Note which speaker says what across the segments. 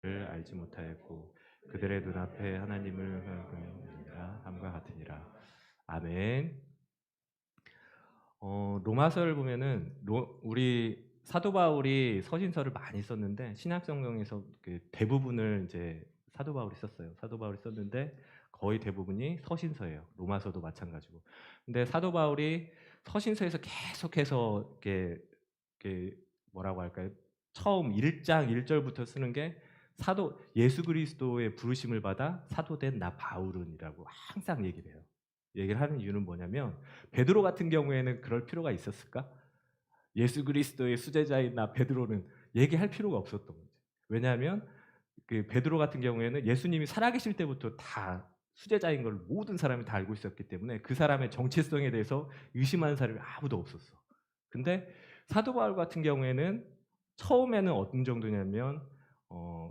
Speaker 1: 알지 못하였고 그들의 눈앞에 하나님을 함과 같으니라. 아멘. 로마서를 보면은 우리 사도 바울이 서신서를 많이 썼는데 신약 성경에서 그 대부분을 이제 사도 바울이 썼어요. 사도 바울이 썼는데 거의 대부분이 서신서예요. 로마서도 마찬가지고. 근데 사도 바울이 서신서에서 계속해서 이렇게 뭐라고 할까요? 처음 1장 1절부터 쓰는 게 사도 예수 그리스도의 부르심을 받아 사도된 나 바울은이라고 항상 얘기를 해요. 얘기를 하는 이유는 뭐냐면 베드로 같은 경우에는 그럴 필요가 있었을까? 예수 그리스도의 수제자인 나 베드로는 얘기할 필요가 없었던 거지. 왜냐하면 그 베드로 같은 경우에는 예수님이 살아계실 때부터 다 수제자인 걸 모든 사람이 다 알고 있었기 때문에 그 사람의 정체성에 대해서 의심하는 사람이 아무도 없었어. 근데 사도 바울 같은 경우에는 처음에는 어떤 정도냐면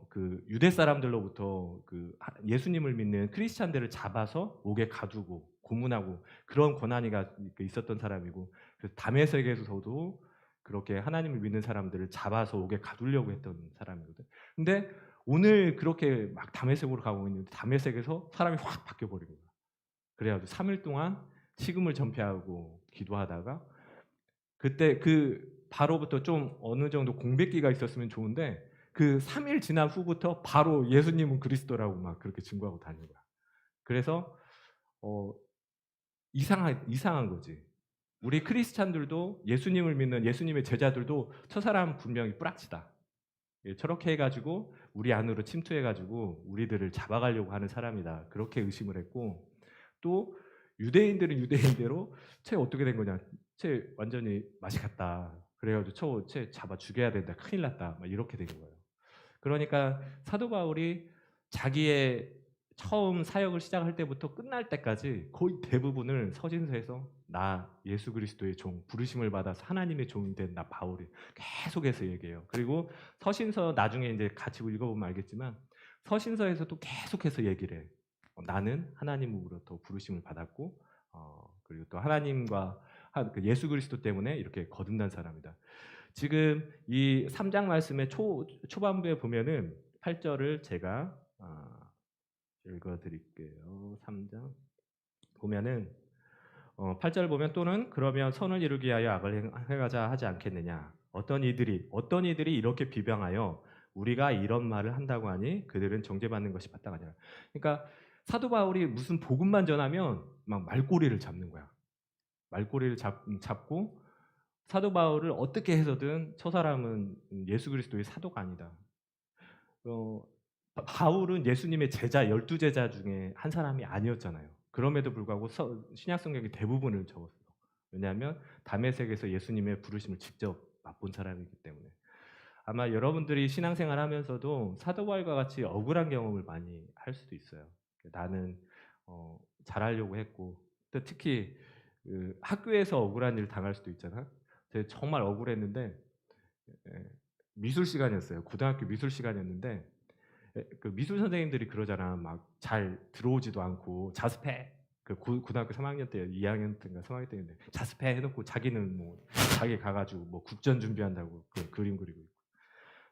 Speaker 1: 그 유대 사람들로부터 그 예수님을 믿는 크리스찬들을 잡아서 옥에 가두고 고문하고 그런 권한이가 있었던 사람이고, 그래서 다메섹에서도 그렇게 하나님을 믿는 사람들을 잡아서 옥에 가두려고 했던 사람이거든. 근데 오늘 그렇게 막 다메섹으로 가고 있는데 다메섹에서 사람이 확 바뀌어 버린 거야. 그래 가지고 3일 동안 식음을 전폐하고 기도하다가, 그때 그 바로부터 좀 어느 정도 공백기가 있었으면 좋은데 그 3일 지난 후부터 바로 예수님은 그리스도라고 막 그렇게 증거하고 다닌 거야. 그래서 어 이상한 거지. 우리 크리스찬들도 예수님을 믿는 예수님의 제자들도 저 사람은 분명히 뿌락치다. 예, 저렇게 해 가지고 우리 안으로 침투해 가지고 우리들을 잡아가려고 하는 사람이다. 그렇게 의심을 했고, 또 유대인들은 유대인대로 쟤 어떻게 된 거냐. 쟤 완전히 맛이 갔다. 그래 가지고 쟤 잡아 죽여야 된다. 큰일 났다. 막 이렇게 된 거예요. 그러니까 사도 바울이 자기의 처음 사역을 시작할 때부터 끝날 때까지 거의 대부분을 서신서에서 나 예수 그리스도의 종, 부르심을 받아서 하나님의 종이 된 나 바울이 계속해서 얘기해요. 그리고 서신서 나중에 이제 같이 읽어보면 알겠지만 서신서에서도 계속해서 얘기를 해. 나는 하나님으로부터 부르심을 받았고, 그리고 또 하나님과 그 예수 그리스도 때문에 이렇게 거듭난 사람이다. 지금 이 3장 말씀의 초반부에 보면은 8절을 제가 읽어 드릴게요. 3장 보면은 8절 보면 또는 그러면 선을 이루기 위하여 악을 행하자 하지 않겠느냐. 어떤 이들이 이렇게 비방하여 우리가 이런 말을 한다고 하니 그들은 정죄받는 것이 마땅하니라. 그러니까 사도 바울이 무슨 복음만 전하면 막 말꼬리를 잡는 거야. 말꼬리를 잡고 사도 바울을 어떻게 해서든 저 사람은 예수 그리스도의 사도가 아니다. 어, 바울은 예수님의 제자 12제자 중에 한 사람이 아니었잖아요. 그럼에도 불구하고 신약 성경의 대부분을 적었어요. 왜냐하면 다메섹에서 예수님의 부르심을 직접 맛본 사람이기 때문에. 아마 여러분들이 신앙생활 하면서도 사도 바울과 같이 억울한 경험을 많이 할 수도 있어요. 나는 잘하려고 했고, 또 특히 그 학교에서 억울한 일을 당할 수도 있잖아. 제가 정말 억울했는데, 예, 미술 시간이었어요. 고등학교 미술 시간이었는데, 그 미술 선생님들이 그러잖아. 막 잘 들어오지도 않고 자습해. 그 고등학교 3학년 때, 2학년 때인가 3학년 때인데 자습해 해놓고 자기는 뭐 자기 가가지고 뭐 국전 준비한다고 그 그림 그리고 있고.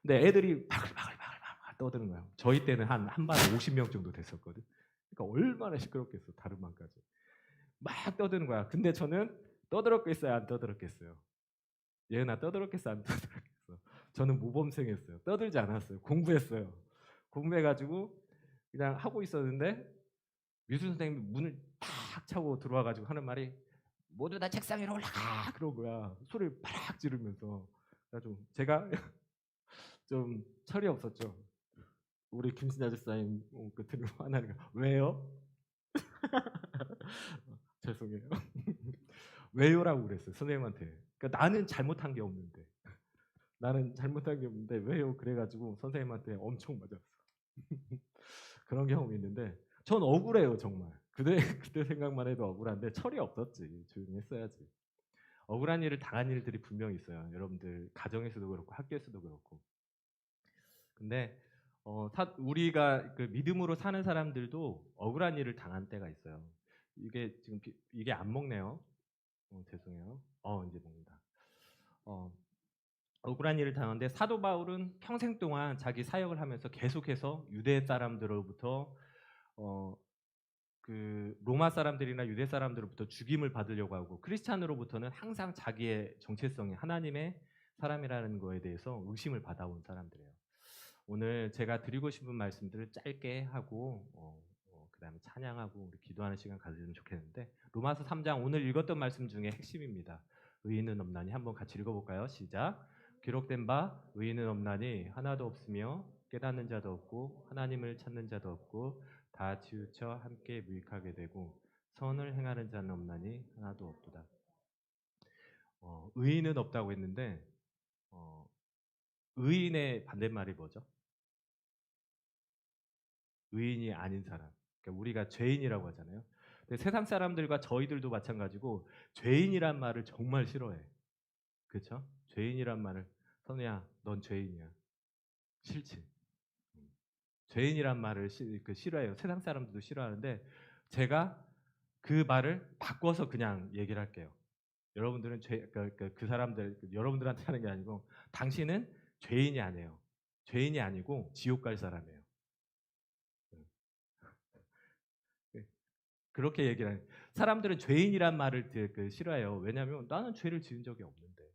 Speaker 1: 근데 애들이 바글바글 떠드는 거야. 저희 때는 한 반에 50명 정도 됐었거든. 그러니까 얼마나 시끄럽겠어. 다른 반까지 막 떠드는 거야. 근데 저는 떠들었겠어요, 안 떠들었겠어요? 예은아, 떠들었겠어, 안 떠들었겠어? 저는 모범생이었어요. 떠들지 않았어요. 공부했어요. 공부해가지고 그냥 하고 있었는데 미술 선생님이 문을 탁 차고 들어와 가지고 하는 말이 "모두 다 책상 위로 올라가." 그런 거야. 소리를 팍 지르면서. 그래 가지고 제가 좀 철이 없었죠. 우리 김신아 집사님 그 들고 화나니까 "왜요?" 죄송해요. "왜요?"라고 그랬어요, 선생님한테. 그러니까 나는 잘못한 게 없는데. 나는 잘못한 게 없는데 "왜요?" 그래 가지고 선생님한테 엄청 맞았어. 그런 경험이 있는데 전 억울해요, 정말. 그때 그때 생각만 해도 억울한데 철이 없었지. 조용히 했어야지. 억울한 일을 당한 일들이 분명히 있어요. 여러분들 가정에서도 그렇고 학교에서도 그렇고. 근데 우리가 그 믿음으로 사는 사람들도 억울한 일을 당한 때가 있어요. 이게 지금 이게 안 먹네요. 죄송해요. 이제 먹는다. 어, 억울한 일을 당하는데 사도 바울은 평생 동안 자기 사역을 하면서 계속해서 유대 사람들로부터 어, 그 로마 사람들이나 유대 사람들로부터 죽임을 받으려고 하고 크리스찬으로부터는 항상 자기의 정체성이 하나님의 사람이라는 거에 대해서 의심을 받아온 사람들이에요. 오늘 제가 드리고 싶은 말씀들을 짧게 하고 그다음에 찬양하고 우리 기도하는 시간 가지면 좋겠는데 로마서 3장 오늘 읽었던 말씀 중에 핵심입니다. 의인은 없나니 한번 같이 읽어볼까요? 시작. 기록된 바 의인은 없나니 하나도 없으며 깨닫는 자도 없고 하나님을 찾는 자도 없고 다 치우쳐 함께 무익하게 되고 선을 행하는 자는 없나니 하나도 없도다. 의인은 없다고 했는데 어, 의인의 반대말이 뭐죠? 의인이 아닌 사람. 그러니까 우리가 죄인이라고 하잖아요. 근데 세상 사람들과 저희들도 마찬가지고 죄인이란 말을 정말 싫어해. 그렇죠? 죄인이란 말을 선우야, 넌 죄인이야. 싫지. 음. 죄인이란 말을 싫어해요. 세상 사람들도 싫어하는데 제가 그 말을 바꿔서 그냥 얘기를 할게요. 여러분들은 그 사람들 여러분들한테 하는 게 아니고 당신은 죄인이 아니에요. 죄인이 아니고 지옥 갈 사람이에요. 음. 그렇게 얘기를 하는 사람들은 죄인이란 말을 싫어해요. 왜냐하면 나는 죄를 지은 적이 없는데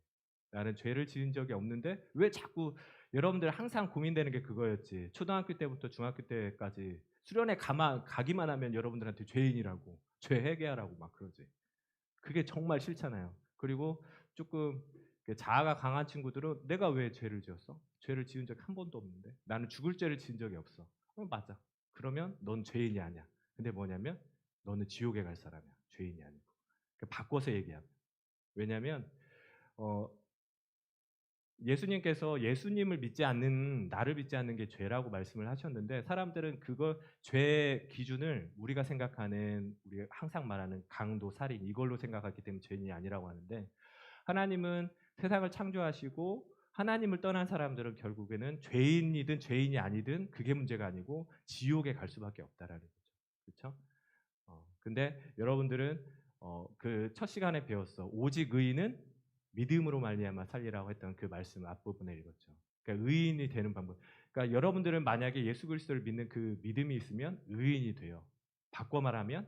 Speaker 1: 나는 죄를 지은 적이 없는데 왜 자꾸 여러분들 항상 고민되는 게 그거였지. 초등학교 때부터 중학교 때까지 수련회 가기만 하면 여러분들한테 죄인이라고 죄 회개하라고 막 그러지. 그게 정말 싫잖아요. 그리고 조금 자아가 강한 친구들은 내가 왜 죄를 지었어? 죄를 지은 적이 한 번도 없는데 나는 죽을 죄를 지은 적이 없어. 맞아. 그러면 넌 죄인이 아니야. 근데 뭐냐면 너는 지옥에 갈 사람이야. 죄인이 아니고. 바꿔서 얘기하면. 왜냐하면 어, 예수님께서 예수님을 믿지 않는 나를 믿지 않는 게 죄라고 말씀을 하셨는데 사람들은 그걸 죄 기준을 우리가 생각하는 우리가 항상 말하는 강도, 살인 이걸로 생각하기 때문에 죄인이 아니라고 하는데 하나님은 세상을 창조하시고 하나님을 떠난 사람들은 결국에는 죄인이든 죄인이 아니든 그게 문제가 아니고 지옥에 갈 수밖에 없다라는 거죠. 그렇죠? 근데 여러분들은 그 첫 시간에 배웠어. 오직 의인은 믿음으로 말미암아 살리라고 했던 그 말씀 앞부분에 읽었죠. 그러니까 의인이 되는 방법. 그러니까 여러분들은 만약에 예수 그리스도를 믿는 그 믿음이 있으면 의인이 돼요. 바꿔 말하면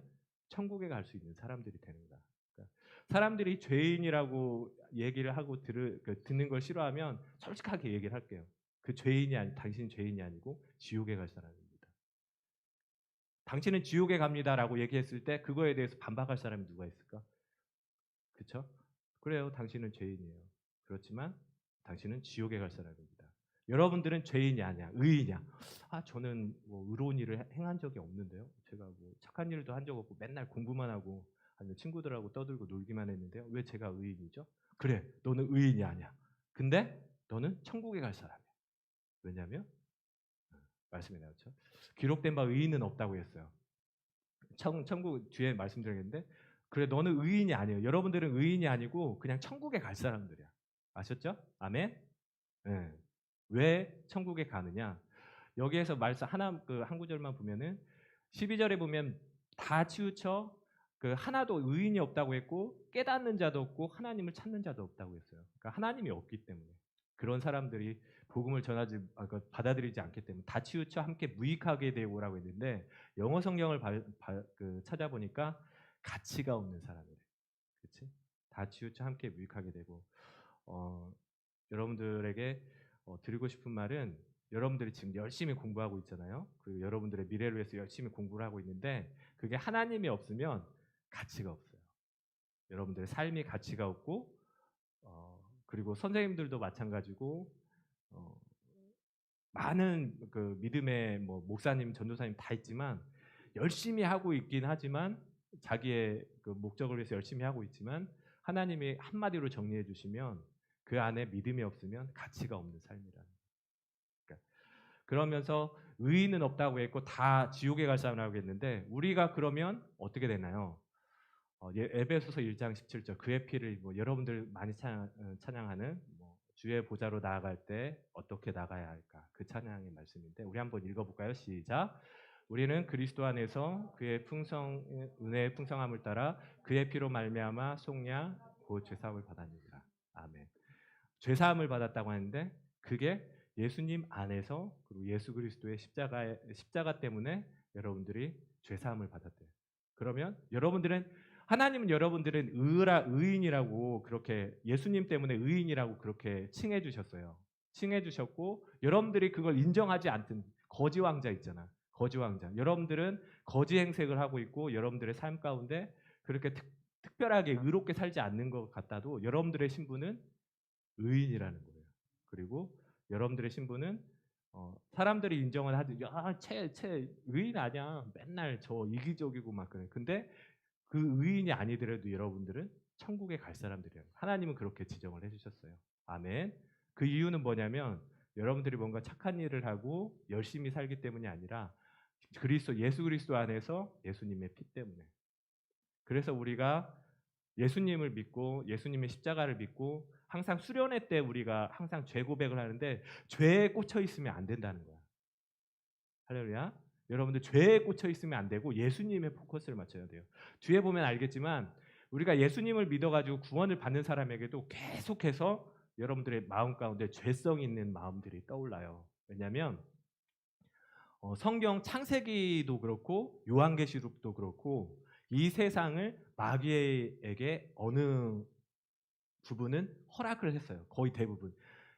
Speaker 1: 천국에 갈 수 있는 사람들이 되는 거다. 그러니까 사람들이 죄인이라고 얘기를 하고 듣는 걸 싫어하면 솔직하게 얘기를 할게요. 그 죄인이 아니, 당신 죄인이 아니고 지옥에 갈 사람입니다. 당신은 지옥에 갑니다라고 얘기했을 때 그거에 대해서 반박할 사람이 누가 있을까? 그렇죠? 그래요. 당신은 죄인이에요. 그렇지만 당신은 지옥에 갈 사람입니다. 여러분들은 죄인이 아니야. 의인이야. 저는 뭐 의로운 일을 행한 적이 없는데요. 제가 뭐 착한 일도 한 적 없고 맨날 공부만 하고 아니면 친구들하고 떠들고 놀기만 했는데요. 왜 제가 의인이죠? 그래. 너는 의인이 아니야. 근데 너는 천국에 갈 사람이야. 왜냐하면 말씀이 나왔죠. 기록된 바 의인은 없다고 했어요. 천국 뒤에 말씀드리겠는데 그래 너는 의인이 아니에요. 여러분들은 의인이 아니고 그냥 천국에 갈 사람들이야. 아셨죠? 아멘. 네. 왜 천국에 가느냐? 여기에서 말씀 하나 한 구절만 보면은 12절에 보면 다 치우쳐 그 하나도 의인이 없다고 했고 깨닫는 자도 없고 하나님을 찾는 자도 없다고 했어요. 그러니까 하나님이 없기 때문에 그런 사람들이 복음을 받아들이지 않기 때문에 다 치우쳐 함께 무익하게 되고라고 했는데 영어 성경을 찾아보니까 가치가 없는 사람이래. 그렇지? 다 치우쳐 함께 무익하게 되고 어, 여러분들에게 드리고 싶은 말은 여러분들이 지금 열심히 공부하고 있잖아요. 그리고 여러분들의 미래를 위해서 열심히 공부를 하고 있는데 그게 하나님이 없으면 가치가 없어요. 여러분들의 삶이 가치가 없고 그리고 선생님들도 마찬가지고 어, 많은 그 믿음의 뭐 목사님, 전도사님 다 있지만 열심히 하고 있긴 하지만 자기의 그 목적을 위해서 열심히 하고 있지만 하나님이 한마디로 정리해 주시면 그 안에 믿음이 없으면 가치가 없는 삶이라는. 그러니까 그러면서 의인은 없다고 했고 다 지옥에 갈 사람이라고 했는데 우리가 그러면 어떻게 되나요? 에베소서 1장 17절 그의 피를 뭐 여러분들 많이 찬양하는 뭐 주의 보좌로 나아갈 때 어떻게 나가야 할까 그 찬양의 말씀인데 우리 한번 읽어볼까요? 시작. 우리는 그리스도 안에서 그의 은혜의 풍성함을 따라 그의 피로 말미암아 속량 곧 죄사함을 받았느니라. 아멘. 죄사함을 받았다고 하는데 그게 예수님 안에서 그리고 예수 그리스도의 십자가 때문에 여러분들이 죄사함을 받았대요. 그러면 하나님은 여러분들은 의인이라고 그렇게 예수님 때문에 의인이라고 그렇게 칭해 주셨어요. 칭해 주셨고 여러분들이 그걸 인정하지 않던 거지 왕자 있잖아. 거지 왕자. 여러분들은 거지 행색을 하고 있고 여러분들의 삶 가운데 그렇게 특별하게 의롭게 살지 않는 것 같아도 여러분들의 신분은 의인이라는 거예요. 그리고 여러분들의 신분은 사람들이 인정을 하지, 야, 쟤 의인 아니야. 맨날 저 이기적이고 막 그래. 근데 그 의인이 아니더라도 여러분들은 천국에 갈 사람들이에요. 하나님은 그렇게 지정을 해주셨어요. 아멘. 그 이유는 뭐냐면 여러분들이 뭔가 착한 일을 하고 열심히 살기 때문이 아니라 예수 그리스도 안에서 예수님의 피 때문에. 그래서 우리가 예수님을 믿고 예수님의 십자가를 믿고 항상 수련회 때 우리가 항상 죄 고백을 하는데 죄에 꽂혀 있으면 안 된다는 거야. 할렐루야. 여러분들 죄에 꽂혀 있으면 안 되고 예수님의 포커스를 맞춰야 돼요. 뒤에 보면 알겠지만 우리가 예수님을 믿어가지고 구원을 받는 사람에게도 계속해서 여러분들의 마음 가운데 죄성 있는 마음들이 떠올라요. 왜냐하면 성경 창세기도 그렇고 요한계시록도 그렇고 이 세상을 마귀에게 어느 부분은 허락을 했어요. 거의 대부분.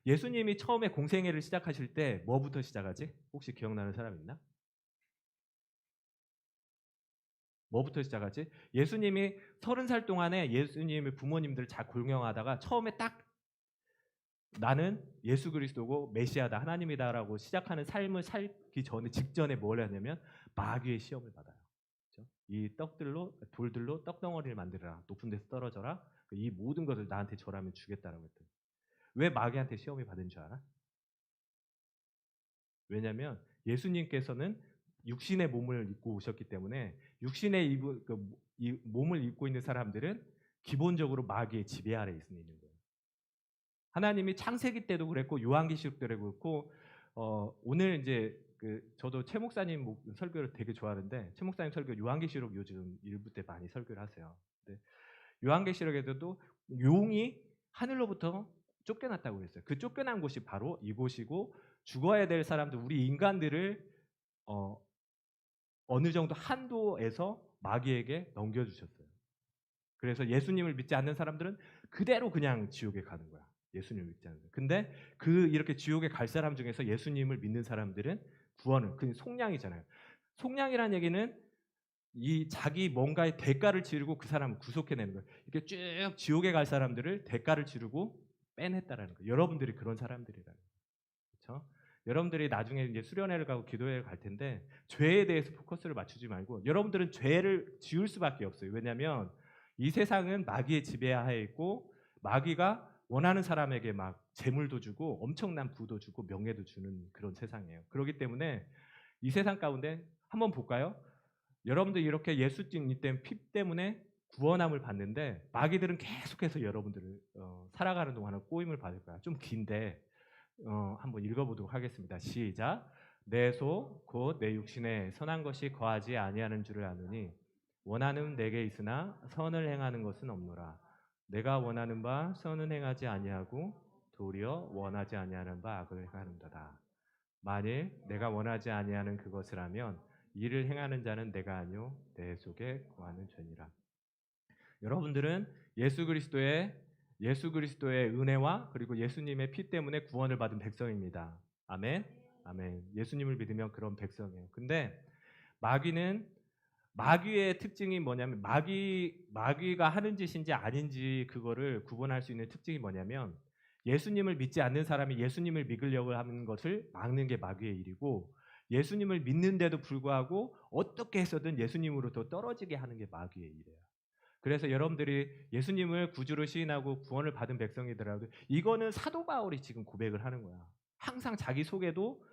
Speaker 1: 예수님이 처음에 공생애를 시작하실 때 뭐부터 시작하지? 혹시 기억나는 사람 있나? 뭐부터 시작하지? 예수님이 30살 동안에 예수님의 부모님들을 잘 골경하다가 처음에 딱 나는 예수 그리스도고 메시아다 하나님이다라고 시작하는 삶을 살기 전에 직전에 뭘 하냐면 마귀의 시험을 받아요. 그렇죠? 이 돌들로 떡덩어리를 만들어라. 높은 데서 떨어져라. 이 모든 것을 나한테 절하면 주겠다라고 했더니 왜 마귀한테 시험을 받은 줄 알아? 왜냐하면 예수님께서는 육신의 몸을 입고 오셨기 때문에 이 몸을 입고 있는 사람들은 기본적으로 마귀의 지배 아래에 있는 거예요. 하나님이 창세기 때도 그랬고 요한계시록 때도 그렇고 오늘 이제 저도 최 목사님 설교를 되게 좋아하는데 최 목사님 설교 요한계시록 요즘 일부 때 많이 설교를 하세요. 근데 요한계시록에도 용이 하늘로부터 쫓겨났다고 그랬어요. 그 쫓겨난 곳이 바로 이곳이고 죽어야 될 사람들 우리 인간들을 어느 정도 한도에서 마귀에게 넘겨주셨어요. 그래서 예수님을 믿지 않는 사람들은 그대로 그냥 지옥에 가는 거야. 예수님을 믿지 않는. 근데 이렇게 지옥에 갈 사람 중에서 예수님을 믿는 사람들은 그 속량이잖아요. 속량이라는 얘기는 이 자기 뭔가의 대가를 치르고 그 사람을 구속해내는 거예요. 이렇게 쭉 지옥에 갈 사람들을 대가를 치르고 빼냈다라는 거예요. 여러분들이 그런 사람들이라는 거예요. 그렇죠? 여러분들이 나중에 이제 수련회를 가고 기도회를 갈 텐데 죄에 대해서 포커스를 맞추지 말고 여러분들은 죄를 지을 수밖에 없어요. 왜냐하면 이 세상은 마귀의 지배하에 있고 마귀가 원하는 사람에게 막 재물도 주고 엄청난 부도 주고 명예도 주는 그런 세상이에요. 그렇기 때문에 이 세상 가운데 한번 볼까요? 여러분들 이렇게 예수님 피 때문에 구원함을 받는데 마귀들은 계속해서 여러분들을 살아가는 동안은 꼬임을 받을 거야. 좀 긴데 한번 읽어보도록 하겠습니다. 시작. 내 소 곧 내 육신에 선한 것이 거하지 아니하는 줄을 아느니 원하는 내게 있으나 선을 행하는 것은 없노라. 내가 원하는 바 선은 행하지 아니하고 도리어 원하지 아니하는 바 악을 행하는도다. 만일 내가 원하지 아니하는 그것을 하면 이를 행하는 자는 내가 아니요 내 속에 거하는 죄니라. 여러분들은 예수 그리스도의 은혜와 그리고 예수님의 피 때문에 구원을 받은 백성입니다. 아멘. 아멘. 예수님을 믿으면 그런 백성이에요. 근데 마귀의 특징이 뭐냐면 마귀가 하는 짓인지 아닌지 그거를 구분할 수 있는 특징이 뭐냐면 예수님을 믿지 않는 사람이 예수님을 믿으려고 하는 것을 막는 게 마귀의 일이고 예수님을 믿는데도 불구하고 어떻게 해서든 예수님으로부터 떨어지게 하는 게 마귀의 일이에요. 그래서 여러분들이 예수님을 구주로 시인하고 구원을 받은 백성이더라도 이거는 사도 바울이 지금 고백을 하는 거야. 항상 자기 속에도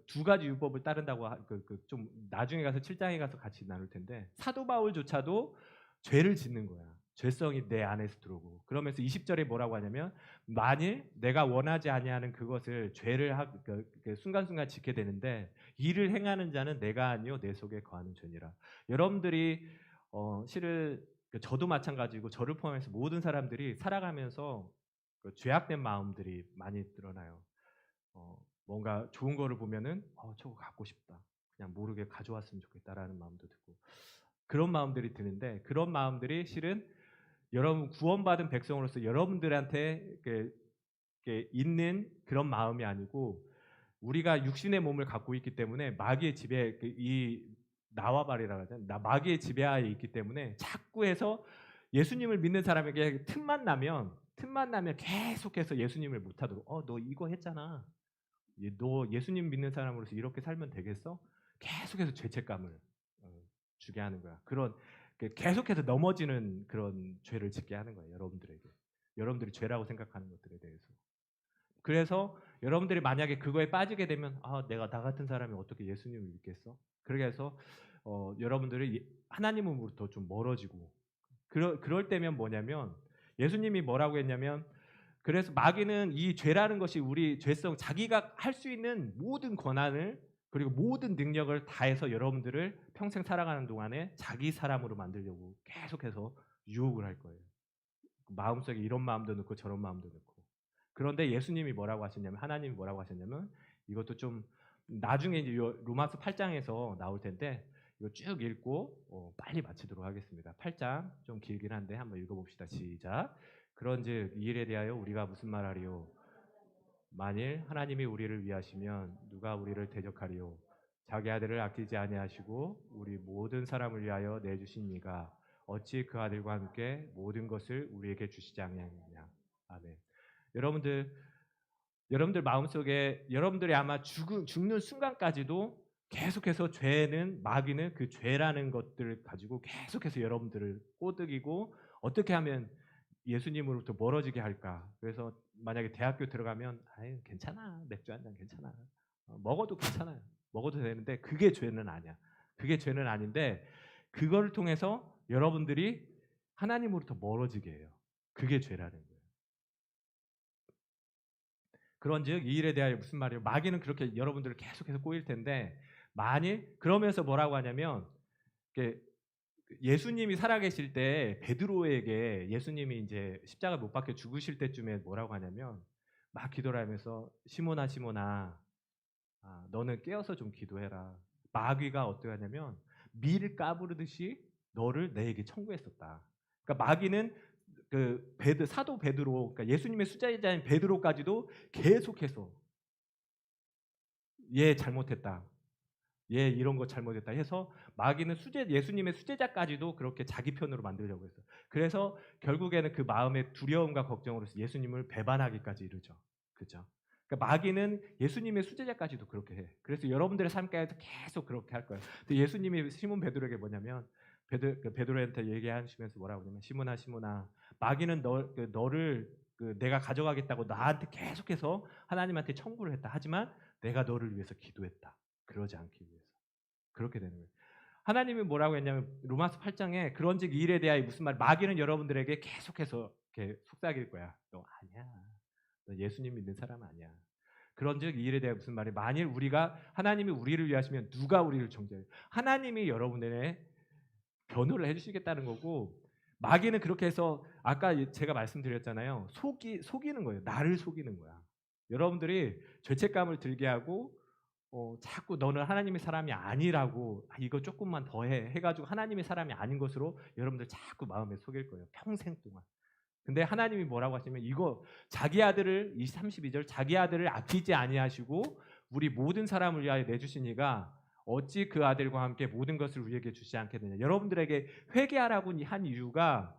Speaker 1: 두 가지 율법을 따른다고 좀 나중에 가서 7장에 가서 같이 나눌 텐데 사도 바울조차도 죄를 짓는 거야. 죄성이 내 안에서 들어오고 그러면서 20절에 뭐라고 하냐면 만일 내가 원하지 아니하는 그것을 순간순간 짓게 되는데 이를 행하는 자는 내가 아니요 내 속에 거하는 죄니라. 여러분들이 실은 저도 마찬가지고 저를 포함해서 모든 사람들이 살아가면서 그 죄악된 마음들이 많이 드러나요. 뭔가 좋은 거를 보면은 저거 갖고 싶다. 그냥 모르게 가져왔으면 좋겠다라는 마음도 들고 그런 마음들이 드는데 그런 마음들이 실은 여러분 구원받은 백성으로서 여러분들한테 있는 그런 마음이 아니고 우리가 육신의 몸을 갖고 있기 때문에 마귀의 지배 이 나와바리라고 하잖아요. 마귀의 지배하에 있기 때문에 자꾸 해서 예수님을 믿는 사람에게 틈만 나면 계속해서 예수님을 못하도록 너 이거 했잖아. 너 예수님 믿는 사람으로서 이렇게 살면 되겠어? 계속해서 죄책감을 주게 하는 거야. 그런 계속해서 넘어지는 그런 죄를 짓게 하는 거예요. 여러분들에게. 여러분들이 죄라고 생각하는 것들에 대해서. 그래서 여러분들이 만약에 그거에 빠지게 되면 내가 나 같은 사람이 어떻게 예수님을 믿겠어? 그렇게 해서 여러분들이 하나님으로부터 좀 멀어지고 그럴 때면 뭐냐면 예수님이 뭐라고 했냐면 그래서 마귀는 이 죄라는 것이 우리 죄성 자기가 할 수 있는 모든 권한을 그리고 모든 능력을 다해서 여러분들을 평생 살아가는 동안에 자기 사람으로 만들려고 계속해서 유혹을 할 거예요. 마음속에 이런 마음도 넣고 저런 마음도 넣고. 그런데 예수님이 뭐라고 하셨냐면 하나님이 뭐라고 하셨냐면 이것도 좀 나중에 이제 로마서 8장에서 나올 텐데 이거 쭉 읽고 빨리 마치도록 하겠습니다. 8장 좀 길긴 한데 한번 읽어봅시다. 시작. 그런즉 이 일에 대하여 우리가 무슨 말하리요? 만일 하나님이 우리를 위하시면 누가 우리를 대적하리요? 자기 아들을 아끼지 아니하시고 우리 모든 사람을 위하여 내주신 이가 어찌 그 아들과 함께 모든 것을 우리에게 주시지 아니하느냐. 아멘. 여러분들 마음속에 여러분들이 아마 죽는 순간까지도 계속해서 마귀는 그 죄라는 것들을 가지고 계속해서 여러분들을 꼬드기고 어떻게 하면 예수님으로부터 멀어지게 할까? 그래서 만약에 대학교 들어가면 아유 괜찮아 맥주 한 잔 괜찮아 먹어도 괜찮아요 먹어도 되는데 그게 죄는 아니야. 그게 죄는 아닌데 그거를 통해서 여러분들이 하나님으로부터 멀어지게 해요. 그게 죄라는 거예요. 그런즉 이 일에 대하여 무슨 말이에요? 마귀는 그렇게 여러분들을 계속해서 꼬일 텐데 만일 그러면서 뭐라고 하냐면 이렇게 예수님이 살아계실 때 베드로에게 예수님이 이제 십자가 못 박혀 죽으실 때쯤에 뭐라고 하냐면 막 기도를 하면서 시몬아 시몬아 너는 깨어서 좀 기도해라. 마귀가 어떻게 하냐면 밀 까부르듯이 너를 내게 청구했었다. 그러니까 마귀는 사도 베드로 그러니까 예수님의 수제자인 베드로까지도 계속해서 얘 잘못했다. 얘 이런 거 잘못했다 해서 마귀는 예수님의 수제자까지도 그렇게 자기 편으로 만들려고 했어요. 그래서 결국에는 그 마음의 두려움과 걱정으로서 예수님을 배반하기까지 이르죠. 그죠? 그러니까 마귀는 예수님의 수제자까지도 그렇게 해. 그래서 여러분들의 삶 가운데 계속 그렇게 할 거예요. 근데 예수님이 시몬 베드로에게 뭐냐면 베드로한테 얘기하시면서 뭐라고 하냐면 시몬아 시몬아 마귀는 너를 내가 가져가겠다고 나한테 계속해서 하나님한테 청구를 했다. 하지만 내가 너를 위해서 기도했다. 그러지 않기 위해서. 그렇게 되는 거예요. 하나님이 뭐라고 했냐면 로마서 8장에 그런즉 이 일에 대하여 무슨 말 마귀는 여러분들에게 계속해서 이렇게 속삭일 거야. 너 아니야. 너 예수님 믿는 사람 아니야. 그런즉 이 일에 대해 무슨 말이 만일 하나님이 우리를 위하시면 누가 우리를 정죄해요? 하나님이 여러분들의 변호를 해주시겠다는 거고 마귀는 그렇게 해서 아까 제가 말씀드렸잖아요. 속이는 거예요. 나를 속이는 거야. 여러분들이 죄책감을 들게 하고 자꾸 너는 하나님의 사람이 아니라고 이거 조금만 더 해가지고 하나님의 사람이 아닌 것으로 여러분들 자꾸 마음에 속일 거예요. 평생 동안. 근데 하나님이 뭐라고 하시면 이거 자기 아들을 32절 자기 아들을 아끼지 아니하시고 우리 모든 사람을 위하여 내주신 이가 어찌 그 아들과 함께 모든 것을 우리에게 주지 않겠느냐. 여러분들에게 회개하라고 한 이유가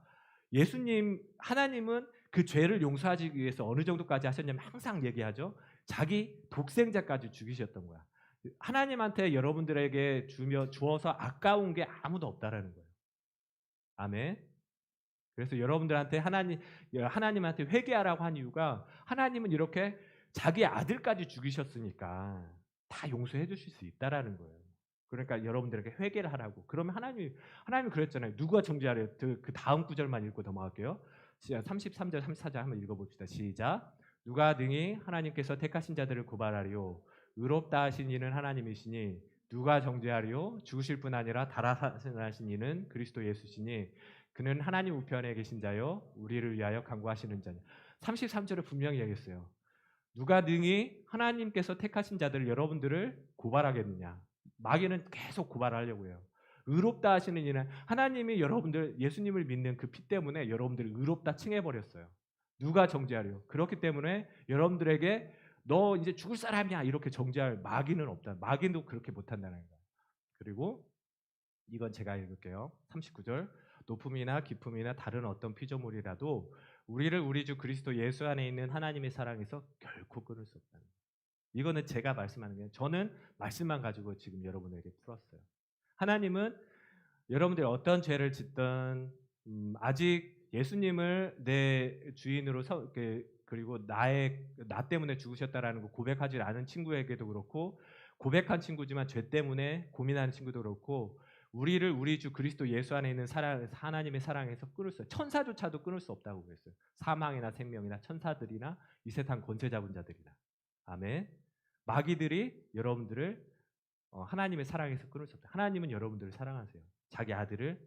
Speaker 1: 하나님은 그 죄를 용서하기 위해서 어느 정도까지 하셨냐면 항상 얘기하죠. 자기 독생자까지 죽이셨던 거야. 하나님한테 여러분들에게 주어서 아까운 게 아무도 없다라는 거예요. 아멘. 그래서 여러분들한테 하나님한테 회개하라고 한 이유가 하나님은 이렇게 자기 아들까지 죽이셨으니까 다 용서해 주실 수 있다라는 거예요. 그러니까 여러분들에게 회개를 하라고. 그러면 하나님이 그랬잖아요. 누가 정죄하래요? 그 다음 구절만 읽고 넘어갈게요. 33절, 34절 한번 읽어봅시다. 시작. 누가 능히 하나님께서 택하신 자들을 고발하리요? 의롭다 하신 이는 하나님이시니 누가 정죄하리요? 죽으실 뿐 아니라 달아나신 이는 그리스도 예수시니 그는 하나님 우편에 계신 자요 우리를 위하여 간구하시는 자니. 33절에 분명히 얘기했어요. 누가 능히 하나님께서 택하신 자들 여러분들을 고발하겠느냐. 마귀는 계속 고발하려고 해요. 의롭다 하시는 이는 하나님이 여러분들 예수님을 믿는 그 피 때문에 여러분들을 의롭다 칭해버렸어요. 누가 정죄하려? 그렇기 때문에 여러분들에게 너 이제 죽을 사람이야 이렇게 정죄할 마귀는 없다. 마귀도 그렇게 못한다는 거예요. 그리고 이건 제가 읽을게요. 39절. 높음이나 깊음이나 다른 어떤 피조물이라도 우리를 우리 주 그리스도 예수 안에 있는 하나님의 사랑에서 결코 끊을 수 없다는 거예요. 이거는 제가 말씀하는 게 저는 말씀만 가지고 지금 여러분에게 풀었어요. 하나님은 여러분들이 어떤 죄를 짓든 아직 예수님을 내 주인으로 그리고 나 때문에 죽으셨다라는 거 고백하지 않은 친구에게도 그렇고 고백한 친구지만 죄 때문에 고민하는 친구도 그렇고 우리를 우리 주 그리스도 예수 안에 있는 하나님의 사랑에서 끊을 수 없어요. 천사조차도 끊을 수 없다고 그랬어요. 사망이나 생명이나 천사들이나 이 세상 권세 잡은 자들이나. 아멘. 마귀들이 여러분들을 하나님의 사랑에서 끊을 수 없다. 하나님은 여러분들을 사랑하세요. 자기 아들을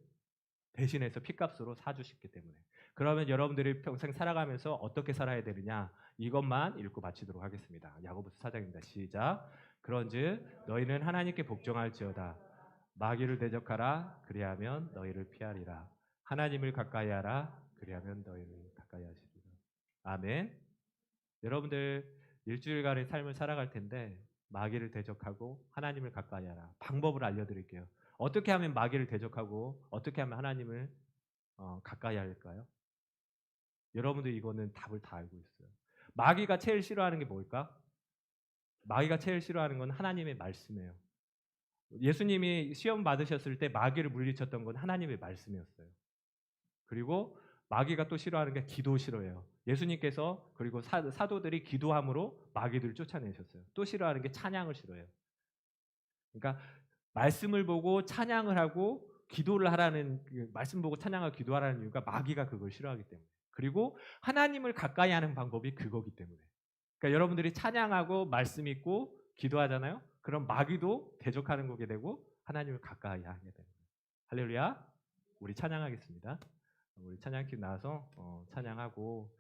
Speaker 1: 대신해서 피값으로 사주셨기 때문에. 그러면 여러분들이 평생 살아가면서 어떻게 살아야 되느냐 이것만 읽고 마치도록 하겠습니다. 야고보서 4장입니다. 시작. 그런즉 너희는 하나님께 복종할지어다. 마귀를 대적하라. 그리하면 너희를 피하리라. 하나님을 가까이하라. 그리하면 너희를 가까이 하시리라. 아멘. 여러분들 일주일간의 삶을 살아갈 텐데 마귀를 대적하고 하나님을 가까이하라. 방법을 알려드릴게요. 어떻게 하면 마귀를 대적하고 어떻게 하면 하나님을 가까이 할까요? 여러분들 이거는 답을 다 알고 있어요. 마귀가 제일 싫어하는 게 뭘까? 마귀가 제일 싫어하는 건 하나님의 말씀이에요. 예수님이 시험 받으셨을 때 마귀를 물리쳤던 건 하나님의 말씀이었어요. 그리고 마귀가 또 싫어하는 게 기도 싫어해요. 예수님께서 그리고 사도들이 기도함으로 마귀들을 쫓아내셨어요. 또 싫어하는 게 찬양을 싫어해요. 그러니까 말씀을 보고 찬양을 하고 기도를 하라는 말씀 보고 찬양하고 기도하라는 이유가 마귀가 그걸 싫어하기 때문에. 그리고 하나님을 가까이 하는 방법이 그거기 때문에. 그러니까 여러분들이 찬양하고 말씀 있고 기도하잖아요. 그럼 마귀도 대적하는 거게 되고 하나님을 가까이 하게 되는 거예요. 할렐루야. 우리 찬양하겠습니다. 우리 찬양팀 나와서 찬양하고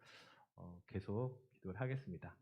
Speaker 1: 계속 기도를 하겠습니다.